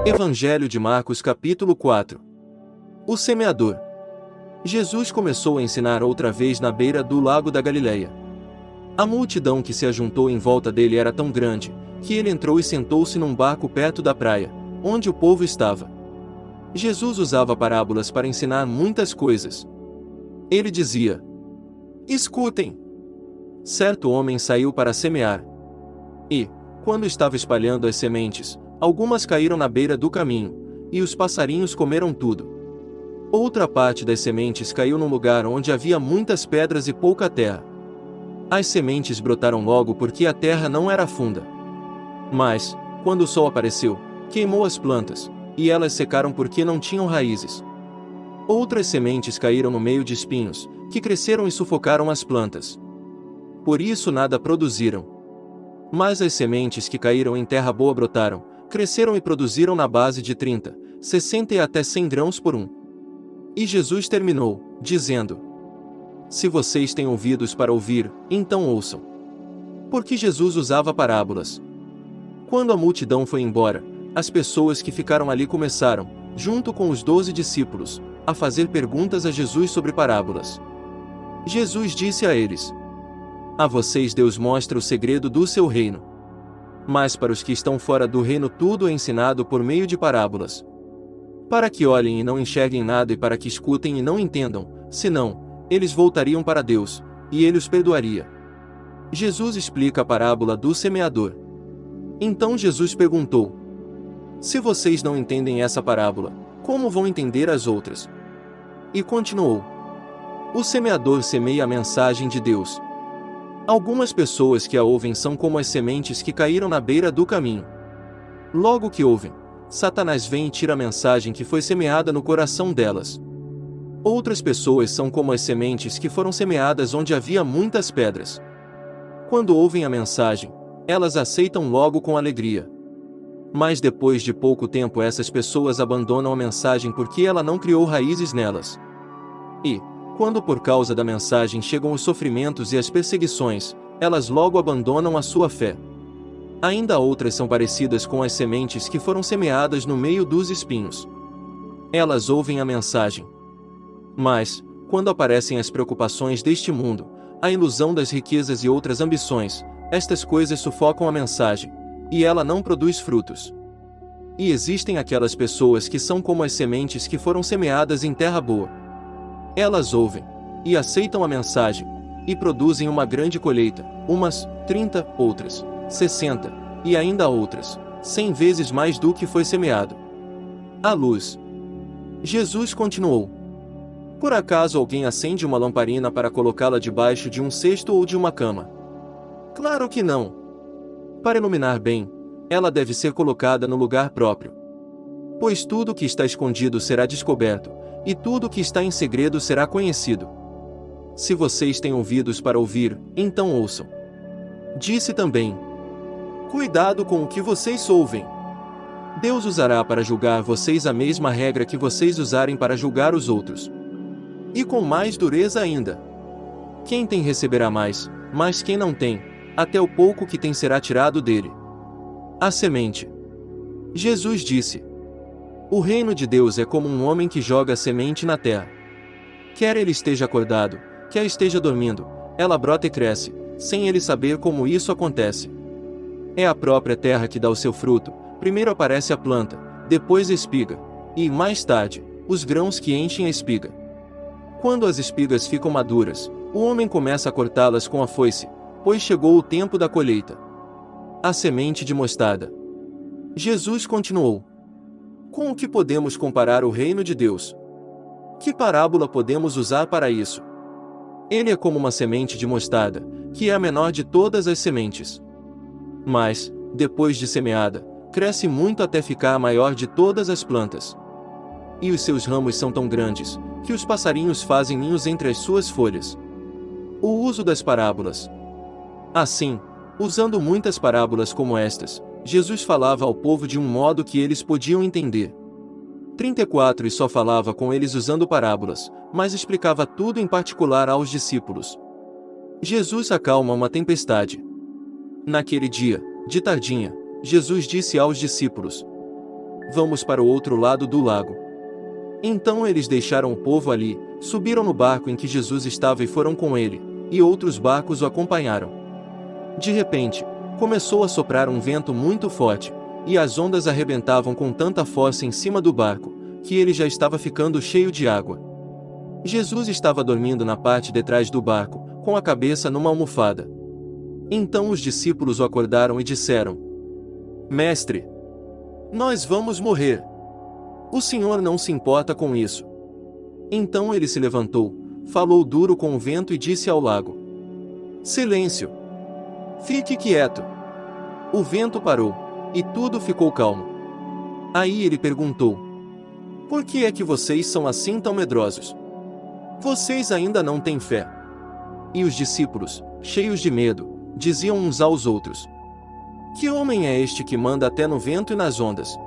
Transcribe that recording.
Evangelho de Marcos capítulo 4. O semeador. Jesus começou a ensinar outra vez na beira do lago da Galileia. A multidão que se ajuntou em volta dele era tão grande, que ele entrou e sentou-se num barco perto da praia, onde o povo estava. Jesus usava parábolas para ensinar muitas coisas. Ele dizia: "Escutem! Certo homem saiu para semear. E, quando estava espalhando as sementes, algumas caíram na beira do caminho, e os passarinhos comeram tudo. Outra parte das sementes caiu num lugar onde havia muitas pedras e pouca terra. As sementes brotaram logo porque a terra não era funda. Mas, quando o sol apareceu, queimou as plantas, e elas secaram porque não tinham raízes. Outras sementes caíram no meio de espinhos, que cresceram e sufocaram as plantas. Por isso nada produziram. Mas as sementes que caíram em terra boa brotaram, cresceram e produziram na base de 30, 60 e até 100 grãos por um." E Jesus terminou, dizendo: "Se vocês têm ouvidos para ouvir, então ouçam." Porque Jesus usava parábolas. Quando a multidão foi embora, as pessoas que ficaram ali começaram, junto com os 12 discípulos, a fazer perguntas a Jesus sobre parábolas. Jesus disse a eles: "A vocês Deus mostra o segredo do seu reino. Mas para os que estão fora do reino tudo é ensinado por meio de parábolas. Para que olhem e não enxerguem nada e para que escutem e não entendam, senão, eles voltariam para Deus, e Ele os perdoaria." Jesus explica a parábola do semeador. Então Jesus perguntou: "Se vocês não entendem essa parábola, como vão entender as outras?" E continuou: "O semeador semeia a mensagem de Deus. Algumas pessoas que a ouvem são como as sementes que caíram na beira do caminho. Logo que ouvem, Satanás vem e tira a mensagem que foi semeada no coração delas. Outras pessoas são como as sementes que foram semeadas onde havia muitas pedras. Quando ouvem a mensagem, elas aceitam logo com alegria. Mas depois de pouco tempo essas pessoas abandonam a mensagem porque ela não criou raízes nelas. E, quando por causa da mensagem chegam os sofrimentos e as perseguições, elas logo abandonam a sua fé. Ainda outras são parecidas com as sementes que foram semeadas no meio dos espinhos. Elas ouvem a mensagem. Mas, quando aparecem as preocupações deste mundo, a ilusão das riquezas e outras ambições, estas coisas sufocam a mensagem, e ela não produz frutos. E existem aquelas pessoas que são como as sementes que foram semeadas em terra boa. Elas ouvem, e aceitam a mensagem, e produzem uma grande colheita, umas 30, outras 60, e ainda outras 100 vezes mais do que foi semeado. A luz. Jesus continuou: "Por acaso alguém acende uma lamparina para colocá-la debaixo de um cesto ou de uma cama? Claro que não. Para iluminar bem, ela deve ser colocada no lugar próprio. Pois tudo que está escondido será descoberto, e tudo que está em segredo será conhecido. Se vocês têm ouvidos para ouvir, então ouçam." Disse também: "Cuidado com o que vocês ouvem. Deus usará para julgar vocês a mesma regra que vocês usarem para julgar os outros. E com mais dureza ainda. Quem tem receberá mais, mas quem não tem, até o pouco que tem será tirado dele." A semente. Jesus disse: "O reino de Deus é como um homem que joga a semente na terra. Quer ele esteja acordado, quer esteja dormindo, ela brota e cresce, sem ele saber como isso acontece. É a própria terra que dá o seu fruto, primeiro aparece a planta, depois a espiga, e, mais tarde, os grãos que enchem a espiga. Quando as espigas ficam maduras, o homem começa a cortá-las com a foice, pois chegou o tempo da colheita." A semente de mostarda. Jesus continuou: "Com o que podemos comparar o reino de Deus? Que parábola podemos usar para isso? Ele é como uma semente de mostarda, que é a menor de todas as sementes. Mas, depois de semeada, cresce muito até ficar a maior de todas as plantas. E os seus ramos são tão grandes, que os passarinhos fazem ninhos entre as suas folhas." O uso das parábolas. Assim, usando muitas parábolas como estas, Jesus falava ao povo de um modo que eles podiam entender. 34 E só falava com eles usando parábolas, mas explicava tudo em particular aos discípulos. Jesus acalma uma tempestade. Naquele dia, de tardinha, Jesus disse aos discípulos: vamos para o outro lado do lago. Então eles deixaram o povo ali, subiram no barco em que Jesus estava e foram com ele, e outros barcos o acompanharam. De repente, começou a soprar um vento muito forte, e as ondas arrebentavam com tanta força em cima do barco, que ele já estava ficando cheio de água. Jesus estava dormindo na parte de trás do barco, com a cabeça numa almofada. Então os discípulos o acordaram e disseram: Mestre, nós vamos morrer. O Senhor não se importa com isso. Então ele se levantou, falou duro com o vento e disse ao lago: Silêncio! Fique quieto! O vento parou, e tudo ficou calmo. Aí ele perguntou: Por que é que vocês são assim tão medrosos? Vocês ainda não têm fé. E os discípulos, cheios de medo, diziam uns aos outros: Que homem é este que manda até no vento e nas ondas,